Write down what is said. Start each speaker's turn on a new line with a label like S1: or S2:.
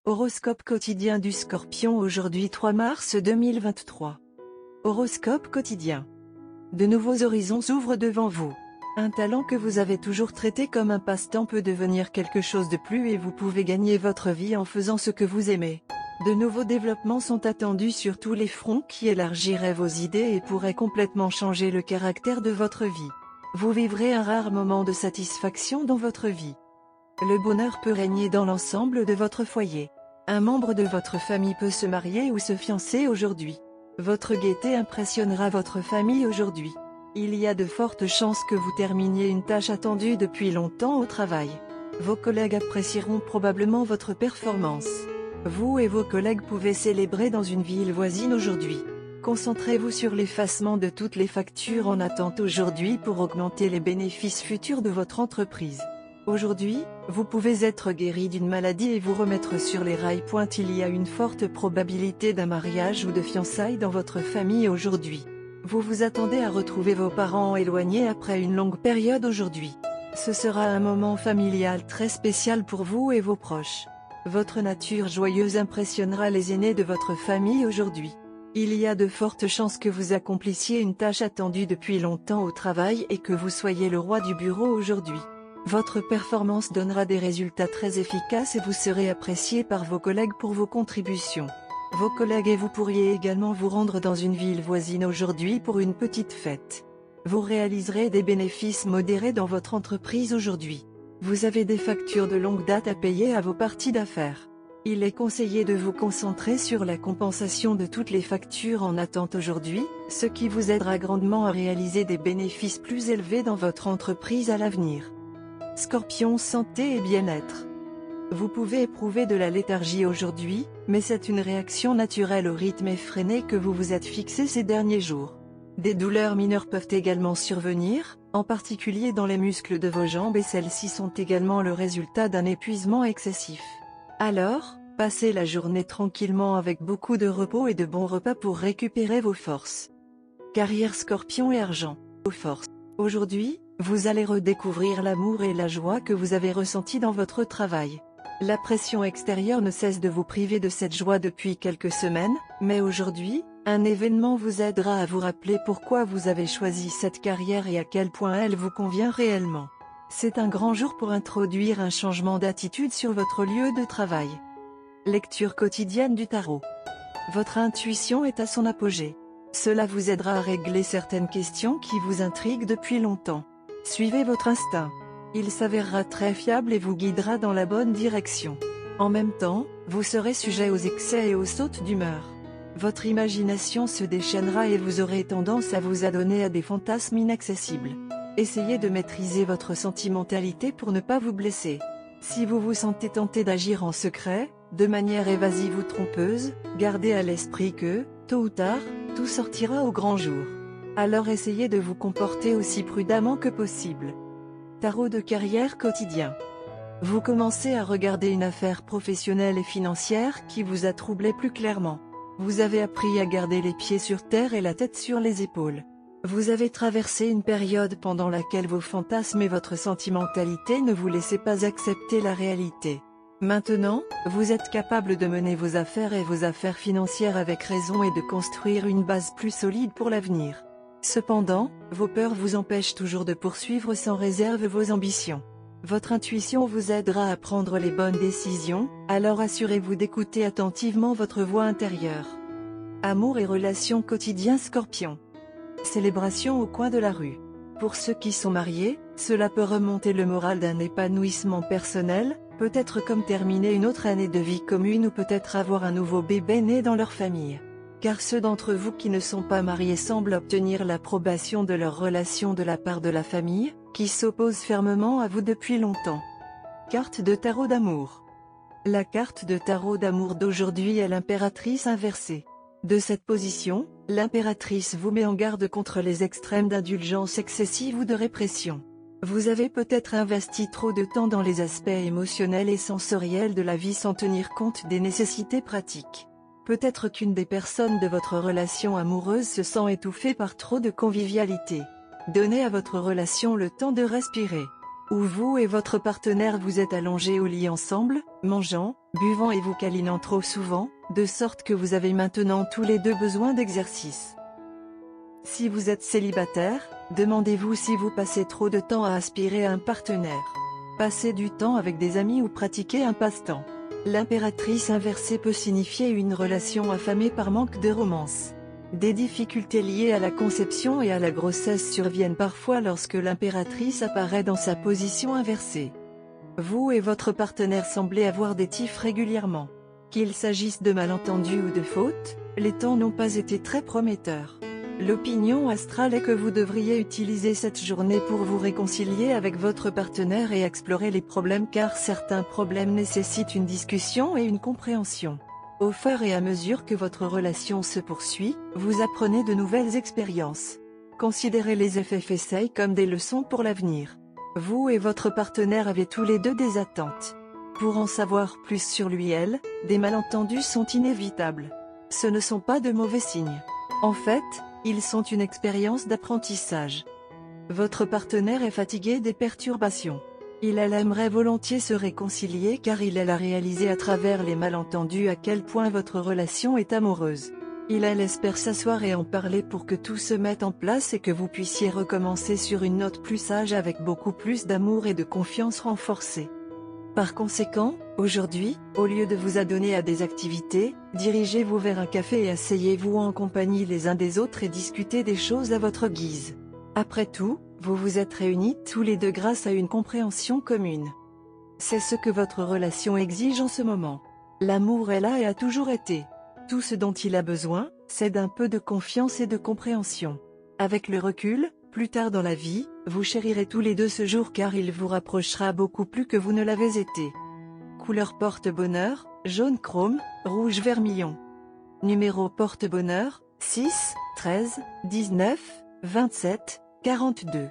S1: Horoscope quotidien du Scorpion aujourd'hui 3 mars 2023. Horoscope quotidien. De nouveaux horizons s'ouvrent devant vous. Un talent que vous avez toujours traité comme un passe-temps peut devenir quelque chose de plus et vous pouvez gagner votre vie en faisant ce que vous aimez. De nouveaux développements sont attendus sur tous les fronts qui élargiraient vos idées et pourraient complètement changer le caractère de votre vie. Vous vivrez un rare moment de satisfaction dans votre vie. Le bonheur peut régner dans l'ensemble de votre foyer. Un membre de votre famille peut se marier ou se fiancer aujourd'hui. Votre gaieté impressionnera votre famille aujourd'hui. Il y a de fortes chances que vous terminiez une tâche attendue depuis longtemps au travail. Vos collègues apprécieront probablement votre performance. Vous et vos collègues pouvez célébrer dans une ville voisine aujourd'hui. Concentrez-vous sur l'effacement de toutes les factures en attente aujourd'hui pour augmenter les bénéfices futurs de votre entreprise. Aujourd'hui, vous pouvez être guéri d'une maladie et vous remettre sur les rails. Il y a une forte probabilité d'un mariage ou de fiançailles dans votre famille aujourd'hui. Vous vous attendez à retrouver vos parents éloignés après une longue période aujourd'hui. Ce sera un moment familial très spécial pour vous et vos proches. Votre nature joyeuse impressionnera les aînés de votre famille aujourd'hui. Il y a de fortes chances que vous accomplissiez une tâche attendue depuis longtemps au travail et que vous soyez le roi du bureau aujourd'hui. Votre performance donnera des résultats très efficaces et vous serez apprécié par vos collègues pour vos contributions. Vos collègues et vous pourriez également vous rendre dans une ville voisine aujourd'hui pour une petite fête. Vous réaliserez des bénéfices modérés dans votre entreprise aujourd'hui. Vous avez des factures de longue date à payer à vos parties d'affaires. Il est conseillé de vous concentrer sur la compensation de toutes les factures en attente aujourd'hui, ce qui vous aidera grandement à réaliser des bénéfices plus élevés dans votre entreprise à l'avenir. Scorpion, santé et bien-être. Vous pouvez éprouver de la léthargie aujourd'hui, mais c'est une réaction naturelle au rythme effréné que vous vous êtes fixé ces derniers jours. Des douleurs mineures peuvent également survenir, en particulier dans les muscles de vos jambes et celles-ci sont également le résultat d'un épuisement excessif. Alors, passez la journée tranquillement avec beaucoup de repos et de bons repas pour récupérer vos forces. Carrière Scorpion et argent. Vos forces. Aujourd'hui, vous allez redécouvrir l'amour et la joie que vous avez ressentis dans votre travail. La pression extérieure ne cesse de vous priver de cette joie depuis quelques semaines, mais aujourd'hui, un événement vous aidera à vous rappeler pourquoi vous avez choisi cette carrière et à quel point elle vous convient réellement. C'est un grand jour pour introduire un changement d'attitude sur votre lieu de travail. Lecture quotidienne du tarot. Votre intuition est à son apogée. Cela vous aidera à régler certaines questions qui vous intriguent depuis longtemps. Suivez votre instinct. Il s'avérera très fiable et vous guidera dans la bonne direction. En même temps, vous serez sujet aux excès et aux sautes d'humeur. Votre imagination se déchaînera et vous aurez tendance à vous adonner à des fantasmes inaccessibles. Essayez de maîtriser votre sentimentalité pour ne pas vous blesser. Si vous vous sentez tenté d'agir en secret, de manière évasive ou trompeuse, gardez à l'esprit que, tôt ou tard, tout sortira au grand jour. Alors essayez de vous comporter aussi prudemment que possible. Tarot de carrière quotidien. Vous commencez à regarder une affaire professionnelle et financière qui vous a troublé plus clairement. Vous avez appris à garder les pieds sur terre et la tête sur les épaules. Vous avez traversé une période pendant laquelle vos fantasmes et votre sentimentalité ne vous laissaient pas accepter la réalité. Maintenant, vous êtes capable de mener vos affaires et vos affaires financières avec raison et de construire une base plus solide pour l'avenir. Cependant, vos peurs vous empêchent toujours de poursuivre sans réserve vos ambitions. Votre intuition vous aidera à prendre les bonnes décisions, alors assurez-vous d'écouter attentivement votre voix intérieure. Amour et relations quotidiens Scorpion. Célébration au coin de la rue. Pour ceux qui sont mariés, cela peut remonter le moral d'un épanouissement personnel, peut-être comme terminer une autre année de vie commune ou peut-être avoir un nouveau bébé né dans leur famille. Car ceux d'entre vous qui ne sont pas mariés semblent obtenir l'approbation de leur relation de la part de la famille, qui s'oppose fermement à vous depuis longtemps. Carte de tarot d'amour. La carte de tarot d'amour d'aujourd'hui est l'impératrice inversée. De cette position, l'impératrice vous met en garde contre les extrêmes d'indulgence excessive ou de répression. Vous avez peut-être investi trop de temps dans les aspects émotionnels et sensoriels de la vie sans tenir compte des nécessités pratiques. Peut-être qu'une des personnes de votre relation amoureuse se sent étouffée par trop de convivialité. Donnez à votre relation le temps de respirer. où vous et votre partenaire vous êtes allongés au lit ensemble, mangeant, buvant et vous câlinant trop souvent, de sorte que vous avez maintenant tous les deux besoin d'exercice. Si vous êtes célibataire, demandez-vous si vous passez trop de temps à aspirer à un partenaire. Passez du temps avec des amis ou pratiquer un passe-temps. L'impératrice inversée peut signifier une relation affamée par manque de romance. Des difficultés liées à la conception et à la grossesse surviennent parfois lorsque l'impératrice apparaît dans sa position inversée. Vous et votre partenaire semblez avoir des tiffs régulièrement. Qu'il s'agisse de malentendus ou de fautes, les temps n'ont pas été très prometteurs. L'opinion astrale est que vous devriez utiliser cette journée pour vous réconcilier avec votre partenaire et explorer les problèmes car certains problèmes nécessitent une discussion et une compréhension. Au fur et à mesure que votre relation se poursuit, vous apprenez de nouvelles expériences. Considérez les effets faits comme des leçons pour l'avenir. Vous et votre partenaire avez tous les deux des attentes. Pour en savoir plus sur lui-elle, des malentendus sont inévitables. Ce ne sont pas de mauvais signes. En fait, ils sont une expérience d'apprentissage. Votre partenaire est fatigué des perturbations. Elle aimerait volontiers se réconcilier car elle a réalisé à travers les malentendus à quel point votre relation est amoureuse. Elle espère s'asseoir et en parler pour que tout se mette en place et que vous puissiez recommencer sur une note plus sage avec beaucoup plus d'amour et de confiance renforcée. Par conséquent, aujourd'hui, au lieu de vous adonner à des activités, dirigez-vous vers un café et asseyez-vous en compagnie les uns des autres et discutez des choses à votre guise. Après tout, vous vous êtes réunis tous les deux grâce à une compréhension commune. C'est ce que votre relation exige en ce moment. L'amour est là et a toujours été. Tout ce dont il a besoin, c'est d'un peu de confiance et de compréhension. Avec le recul, plus tard dans la vie, vous chérirez tous les deux ce jour car il vous rapprochera beaucoup plus que vous ne l'avez été. Couleur porte-bonheur, jaune chrome, rouge vermillon. Numéro porte-bonheur, 6, 13, 19, 27, 42.